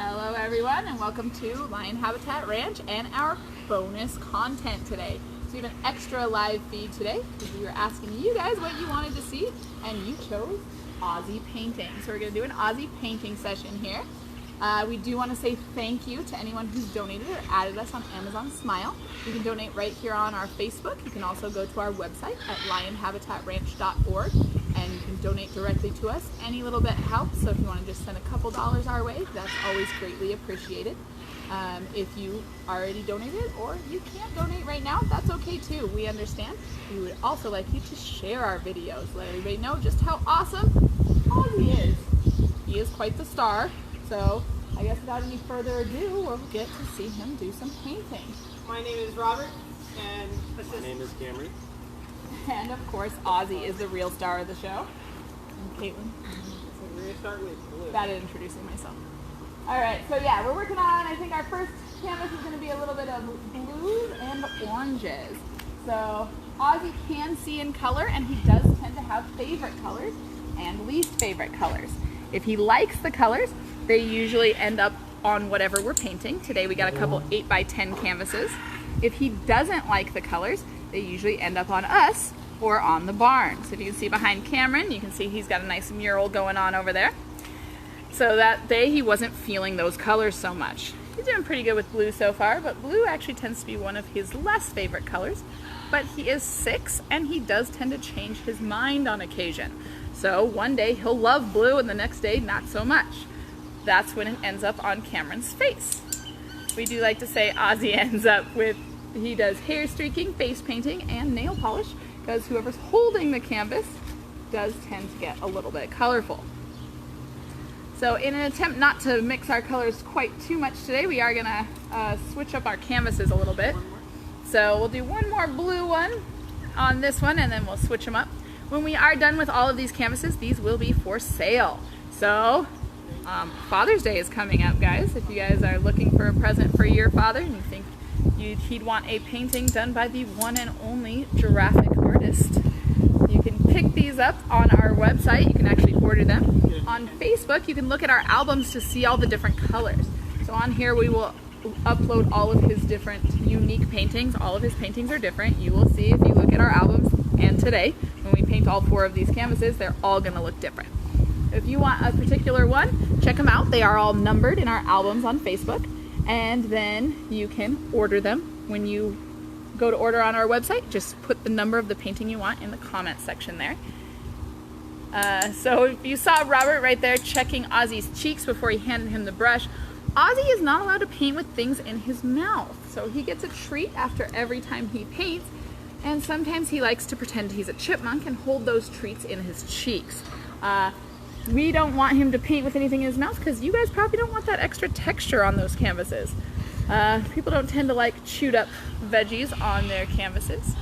Hello everyone, and welcome to Lion Habitat Ranch and our bonus content today. So we have an extra live feed today because we were asking you guys what you wanted to see, and you chose Ozzie painting. So we're going to do an Ozzie painting session here. We do want to say thank you to anyone who's donated or added us on Amazon Smile. You can donate right here on our Facebook. You can also go to our website at lionhabitatranch.org and you can donate directly to us. Any little bit helps, so if you want to just send a couple dollars our way, that's always greatly appreciated. If you already donated or you can't donate right now, that's okay too. We understand. We would also like you to share our videos. Let everybody know just how awesome Ozzie is. He is quite the star. So I guess without any further ado, we'll get to see him do some painting. My name is Robert, and my name is Cameron. And of course, Ozzie is the real star of the show. And Caitlin. So we're going to start with blue. Bad at introducing myself. Alright, so yeah, we're working on, I think our first canvas is going to be a little bit of blues and oranges. So Ozzie can see in color, and he does tend to have favorite colors and least favorite colors. If he likes the colors, they usually end up on whatever we're painting. Today we got a couple 8x10 canvases. If he doesn't like the colors, they usually end up on us or on the barn. So if you can see behind Cameron, you can see he's got a nice mural going on over there. So that day he wasn't feeling those colors so much. He's doing pretty good with blue so far, but blue actually tends to be one of his less favorite colors. But he is 6 and he does tend to change his mind on occasion. So one day he'll love blue and the next day not so much. That's when it ends up on Cameron's face. We do like to say Ozzie ends up with, he does hair streaking, face painting, and nail polish, because whoever's holding the canvas does tend to get a little bit colorful. So in an attempt not to mix our colors quite too much today, we are gonna switch up our canvases a little bit. So we'll do one more blue one on this one, and then we'll switch them up. When we are done with all of these canvases, these will be for sale. So Father's Day is coming up, guys. If you guys are looking for a present for your father and you think he'd want a painting done by the one and only giraffe artist, you can pick these up on our website. You can actually order them. On Facebook, you can look at our albums to see all the different colors. So on here we will upload all of his different unique paintings. All of his paintings are different. You will see if you look at our albums, and today when we paint all 4 of these canvases, they're all going to look different. If you want a particular one, check them out. They are all numbered in our albums on Facebook, and then you can order them. When you go to order on our website, just put the number of the painting you want in the comment section there. So if you saw Robert right there checking Ozzie's cheeks before he handed him the brush, Ozzie is not allowed to paint with things in his mouth. So he gets a treat after every time he paints, and sometimes he likes to pretend he's a chipmunk and hold those treats in his cheeks. We don't want him to paint with anything in his mouth because you guys probably don't want that extra texture on those canvases. People don't tend to like chewed up veggies on their canvases.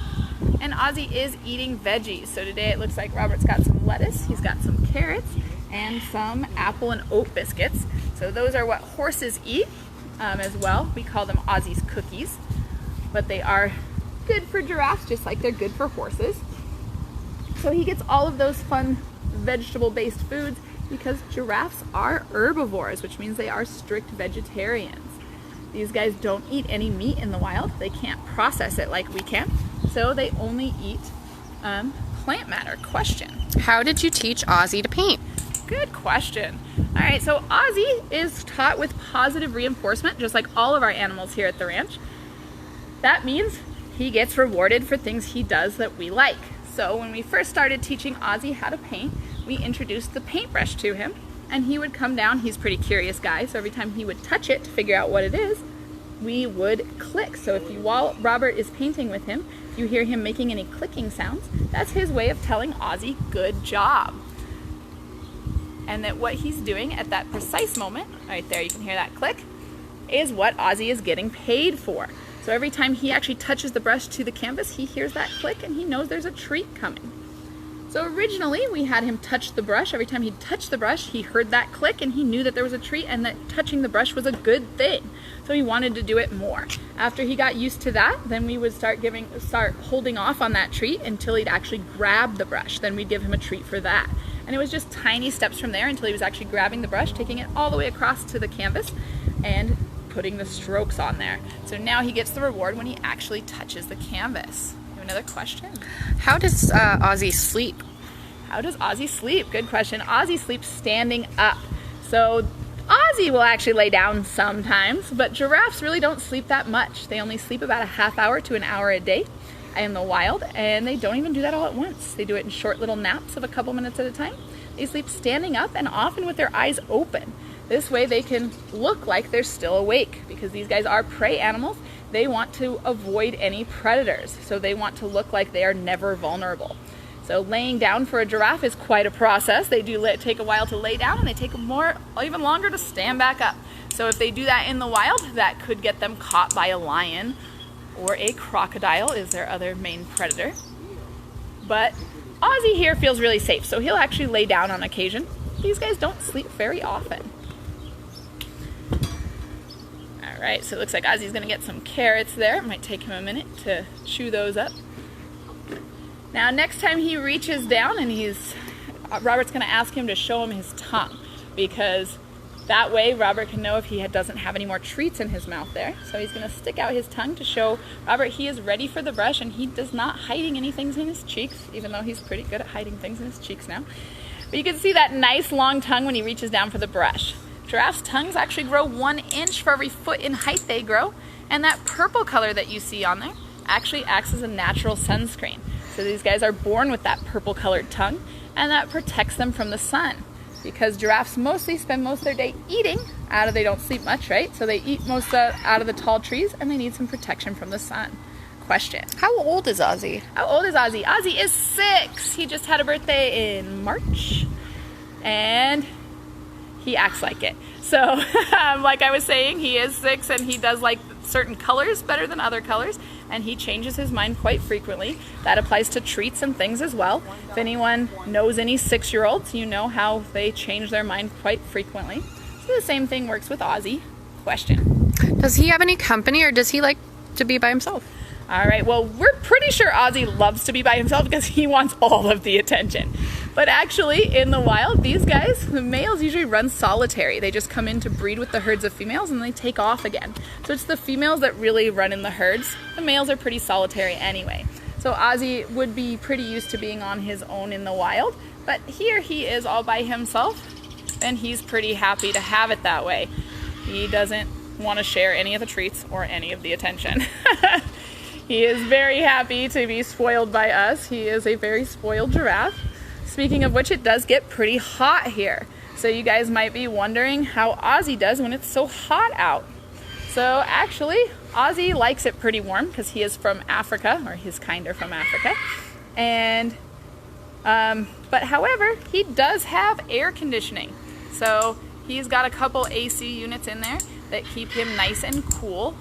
And Ozzie is eating veggies. So today it looks like Robert's got some lettuce, he's got some carrots, and some apple and oat biscuits. So those are what horses eat as well. We call them Ozzie's cookies. But they are good for giraffes just like they're good for horses. So he gets all of those fun vegetable-based foods because giraffes are herbivores, which means they are strict vegetarians. These guys don't eat any meat in the wild. They can't process it like we can, so they only eat plant matter. Question: how did you teach Ozzie to paint? Good question. All right, so Ozzie is taught with positive reinforcement, just like all of our animals here at the ranch. That means he gets rewarded for things he does that we like. So when we first started teaching Ozzie how to paint, we introduced the paintbrush to him, and he would come down. He's a pretty curious guy, so every time he would touch it to figure out what it is, we would click. So while Robert is painting with him, if you hear him making any clicking sounds, that's his way of telling Ozzie, good job. And that what he's doing at that precise moment, right there, you can hear that click, is what Ozzie is getting paid for. So every time he actually touches the brush to the canvas, he hears that click and he knows there's a treat coming. So originally we had him touch the brush. Every time he touched the brush, he heard that click and he knew that there was a treat and that touching the brush was a good thing. So he wanted to do it more. After he got used to that, then we would start holding off on that treat until he'd actually grab the brush. Then we'd give him a treat for that. And it was just tiny steps from there until he was actually grabbing the brush, taking it all the way across to the canvas, and putting the strokes on there. So now he gets the reward when he actually touches the canvas. You have another question? How does Ozzie sleep? How does Ozzie sleep? Good question. Ozzie sleeps standing up. So Ozzie will actually lay down sometimes, but giraffes really don't sleep that much. They only sleep about a half hour to an hour a day in the wild, and they don't even do that all at once. They do it in short little naps of a couple minutes at a time. They sleep standing up and often with their eyes open. This way they can look like they're still awake, because these guys are prey animals. They want to avoid any predators, so they want to look like they are never vulnerable. So laying down for a giraffe is quite a process. They do take a while to lay down, and they take even longer to stand back up. So if they do that in the wild, that could get them caught by a lion, or a crocodile is their other main predator. But Ozzie here feels really safe, so he'll actually lay down on occasion. These guys don't sleep very often. All right, so it looks like Ozzie's gonna get some carrots there. It might take him a minute to chew those up. Now next time he reaches down, and Robert's gonna ask him to show him his tongue, because that way Robert can know if he doesn't have any more treats in his mouth there. So he's gonna stick out his tongue to show Robert he is ready for the brush, and he does not hiding anything in his cheeks, even though he's pretty good at hiding things in his cheeks now. But you can see that nice long tongue when he reaches down for the brush. Giraffes' tongues actually grow 1 inch for every foot in height they grow, and that purple color that you see on there actually acts as a natural sunscreen. So these guys are born with that purple colored tongue, and that protects them from the sun. Because giraffes mostly spend most of their day eating, they don't sleep much, right? So they eat most out of the tall trees, and they need some protection from the sun. Question. How old is Ozzie? How old is Ozzie? Ozzie is 6. He just had a birthday in March, and he acts like it. So like I was saying, he is 6, and he does like certain colors better than other colors, and he changes his mind quite frequently. That applies to treats and things as well. If anyone knows any 6-year-olds, you know how they change their mind quite frequently. So the same thing works with Ozzie. Question. Does he have any company, or does he like to be by himself? All right, well, we're pretty sure Ozzie loves to be by himself because he wants all of the attention. But actually, in the wild, these guys, the males usually run solitary. They just come in to breed with the herds of females, and they take off again. So it's the females that really run in the herds. The males are pretty solitary anyway. So Ozzie would be pretty used to being on his own in the wild, but here he is all by himself, and he's pretty happy to have it that way. He doesn't want to share any of the treats or any of the attention. He is very happy to be spoiled by us. He is a very spoiled giraffe. Speaking of which, it does get pretty hot here. So you guys might be wondering how Ozzie does when it's so hot out. So actually, Ozzie likes it pretty warm because he is from Africa, or his kind are from Africa. And, but however, he does have air conditioning. So he's got a couple AC units in there that keep him nice and cool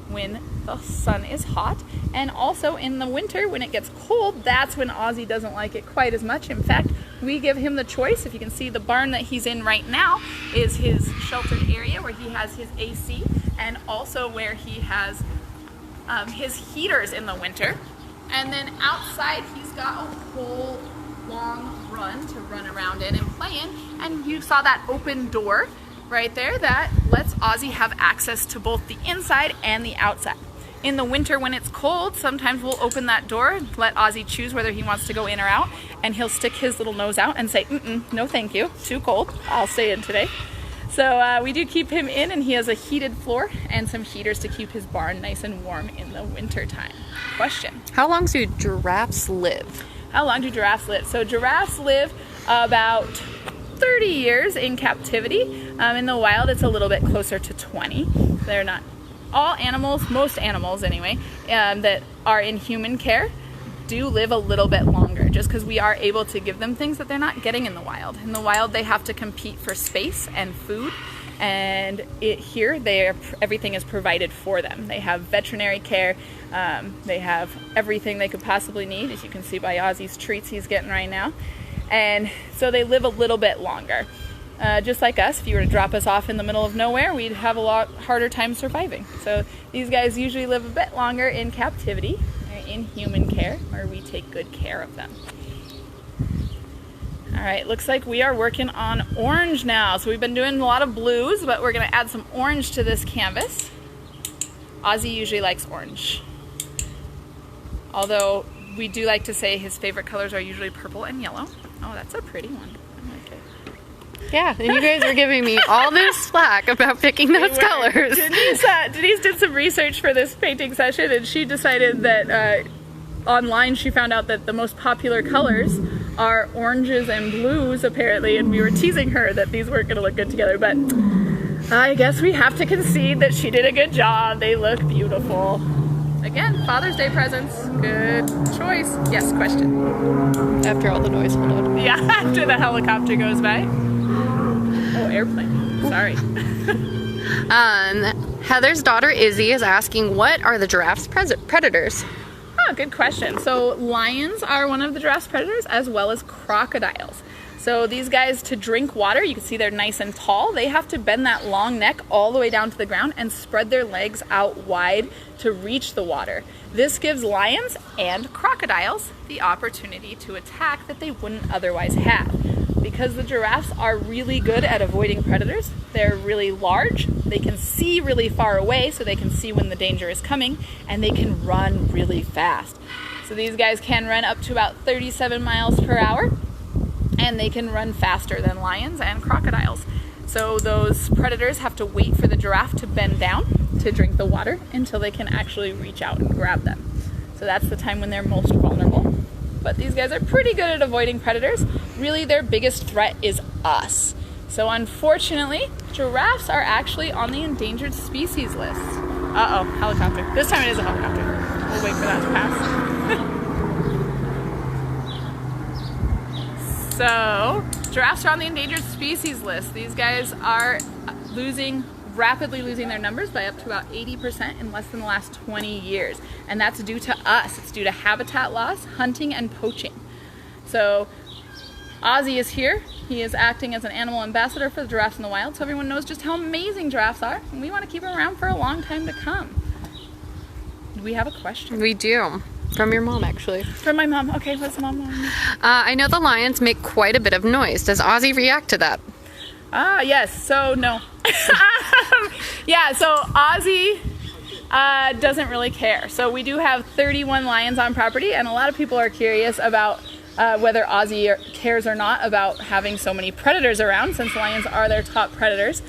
when the sun is hot. And also in the winter when it gets cold, that's when Ozzie doesn't like it quite as much. In fact, we give him the choice. If you can see, the barn that he's in right now is his sheltered area where he has his AC, and also where he has his heaters in the winter. And then outside he's got a whole long run to run around in and play in. And you saw that open door right there that lets Ozzie have access to both the inside and the outside. In the winter when it's cold, sometimes we'll open that door and let Ozzie choose whether he wants to go in or out, and he'll stick his little nose out and say, no thank you, too cold, I'll stay in today. So we do keep him in, and he has a heated floor and some heaters to keep his barn nice and warm in the winter time. Question. How long do giraffes live? How long do giraffes live? So giraffes live about 30 years in captivity. In the wild, it's a little bit closer to 20. They're not all animals, most animals anyway, that are in human care do live a little bit longer, just because we are able to give them things that they're not getting in the wild. In the wild, they have to compete for space and food, and here everything is provided for them. They have veterinary care, they have everything they could possibly need, as you can see by Ozzie's treats he's getting right now. And so they live a little bit longer. Just like us, if you were to drop us off in the middle of nowhere, we'd have a lot harder time surviving. So these guys usually live a bit longer in captivity, or in human care, where we take good care of them. All right, looks like we are working on orange now. So we've been doing a lot of blues, but we're gonna add some orange to this canvas. Ozzie usually likes orange. Although we do like to say his favorite colors are usually purple and yellow. Oh, that's a pretty one. I like it. Yeah, and you guys were giving me all this slack about picking those colors. Denise did some research for this painting session, and she decided that online she found out that the most popular colors are oranges and blues, apparently, and we were teasing her that these weren't going to look good together, but I guess we have to concede that she did a good job. They look beautiful. Again, Father's Day presents. Good choice. Yes, question. After all the noise, hold on. Yeah, after the helicopter goes by. Oh, airplane. Sorry. Heather's daughter Izzy is asking, what are the giraffe's predators? Oh, good question. So lions are one of the giraffe's predators, as well as crocodiles. So these guys, to drink water, you can see they're nice and tall. They have to bend that long neck all the way down to the ground and spread their legs out wide to reach the water. This gives lions and crocodiles the opportunity to attack that they wouldn't otherwise have. Because the giraffes are really good at avoiding predators, they're really large, they can see really far away so they can see when the danger is coming, and they can run really fast. So these guys can run up to about 37 miles per hour. And they can run faster than lions and crocodiles. So those predators have to wait for the giraffe to bend down to drink the water until they can actually reach out and grab them. So that's the time when they're most vulnerable. But these guys are pretty good at avoiding predators. Really, their biggest threat is us. So unfortunately, giraffes are actually on the endangered species list. Uh-oh, helicopter. This time it is a helicopter. We'll wait for that to pass. So, giraffes are on the endangered species list. These guys are rapidly losing their numbers by up to about 80% in less than the last 20 years. And that's due to us. It's due to habitat loss, hunting, and poaching. So, Ozzie is here. He is acting as an animal ambassador for the giraffes in the wild, so everyone knows just how amazing giraffes are. And we want to keep them around for a long time to come. Do we have a question? We do. From your mom, actually. From my mom. Okay, what's mom want? I know the lions make quite a bit of noise. Does Ozzie react to that? Yes. So, no. Yeah, so Ozzie doesn't really care. So we do have 31 lions on property, and a lot of people are curious about whether Ozzie cares or not about having so many predators around, since lions are their top predators.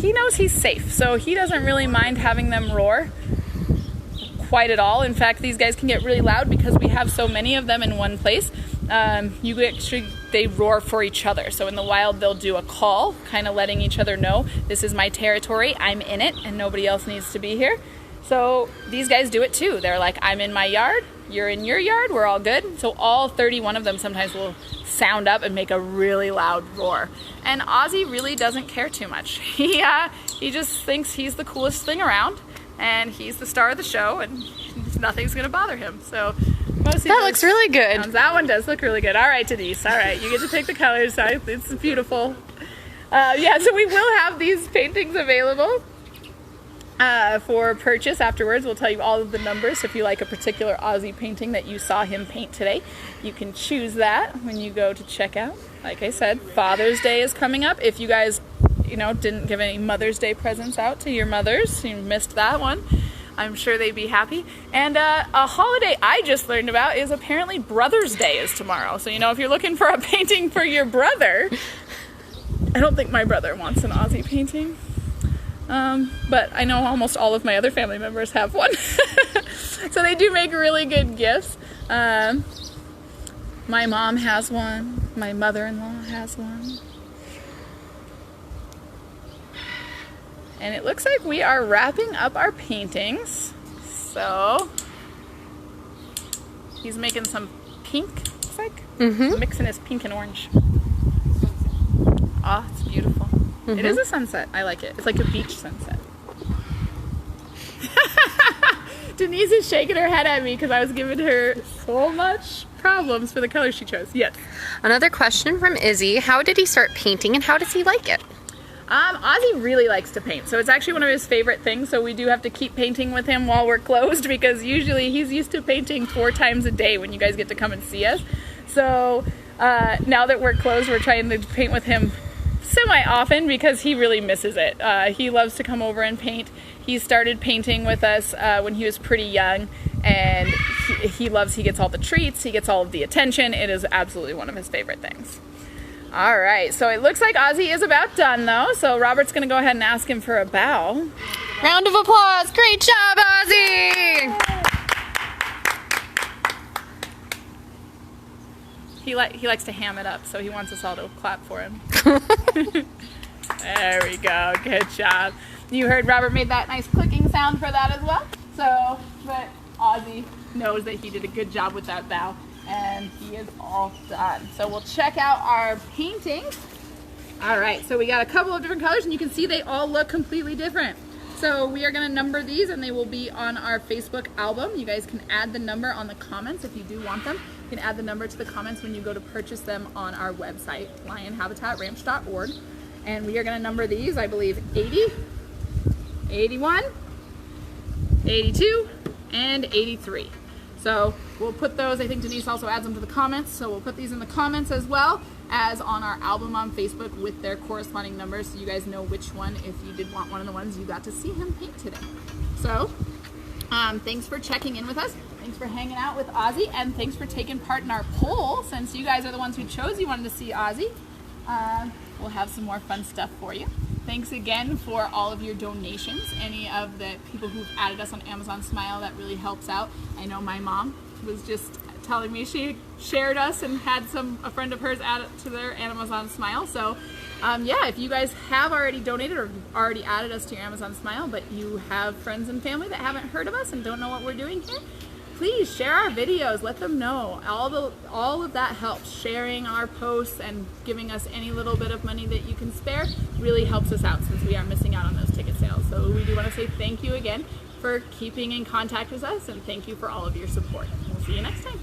He knows he's safe, so he doesn't really mind having them roar quite at all. In fact, these guys can get really loud because we have so many of them in one place. They roar for each other. So in the wild, they'll do a call, kind of letting each other know, this is my territory, I'm in it, and nobody else needs to be here. So these guys do it too. They're like, I'm in my yard, you're in your yard, we're all good. So all 31 of them sometimes will sound up and make a really loud roar. And Ozzie really doesn't care too much. He just thinks he's the coolest thing around, and he's the star of the show, and nothing's gonna bother him. So that looks really good. That one does look really good. All right, Denise. All right, you get to pick the colors. It's beautiful. Yeah, so we will have these paintings available for purchase afterwards. We'll tell you all of the numbers. If you like a particular Ozzie painting that you saw him paint today, you can choose that when you go to checkout. Like I said, Father's Day is coming up. If you guys didn't give any Mother's Day presents out to your mothers, you missed that one, I'm sure they'd be happy. And a holiday I just learned about is apparently Brother's Day is tomorrow. So, if you're looking for a painting for your brother, I don't think my brother wants an Ozzie painting. But I know almost all of my other family members have one. So they do make really good gifts. My mom has one. My mother-in-law has one. And it looks like we are wrapping up our paintings. So he's making some pink, looks like. Mixing his pink and orange. Oh, it's beautiful. It is a sunset. I like it. It's like a beach sunset. Denise is shaking her head at me because I was giving her so much problems for the color she chose. Yes. Another question from Izzy. How did he start painting and how does he like it? Ozzie really likes to paint, so it's actually one of his favorite things, so we do have to keep painting with him while we're closed because usually he's used to painting 4 times a day when you guys get to come and see us. So now that we're closed, we're trying to paint with him semi-often because he really misses it. He loves to come over and paint. He started painting with us when he was pretty young, and he gets all the treats, he gets all of the attention. It is absolutely one of his favorite things. All right, so it looks like Ozzie is about done though, so Robert's gonna go ahead and ask him for a bow. Round of applause. Great job, Ozzie. He likes to ham it up, so he wants us all to clap for him. There we go, good job. You heard Robert made that nice clicking sound for that as well. So, but Ozzie knows that he did a good job with that bow, and he is all done. So we'll check out our paintings. All right, so we got a couple of different colors, and you can see they all look completely different. So we are gonna number these, and they will be on our Facebook album. You guys can add the number on the comments if you do want them. You can add the number to the comments when you go to purchase them on our website, lionhabitatramph.org. And we are gonna number these, I believe, 80, 81, 82, and 83. So we'll put those, I think Denise also adds them to the comments, so we'll put these in the comments as well as on our album on Facebook with their corresponding numbers, so you guys know which one, if you did want one of the ones you got to see him paint today. So thanks for checking in with us, thanks for hanging out with Ozzie, and thanks for taking part in our poll. Since you guys are the ones who chose you wanted to see Ozzie, we'll have some more fun stuff for you. Thanks again for all of your donations. Any of the people who've added us on Amazon Smile, that really helps out. I know my mom was just telling me she shared us and had a friend of hers add it to their Amazon Smile. So yeah, if you guys have already donated or already added us to your Amazon Smile, but you have friends and family that haven't heard of us and don't know what we're doing here, please share our videos, let them know. All of that helps. Sharing our posts and giving us any little bit of money that you can spare really helps us out, since we are missing out on those ticket sales. So we do want to say thank you again for keeping in contact with us, and thank you for all of your support. We'll see you next time.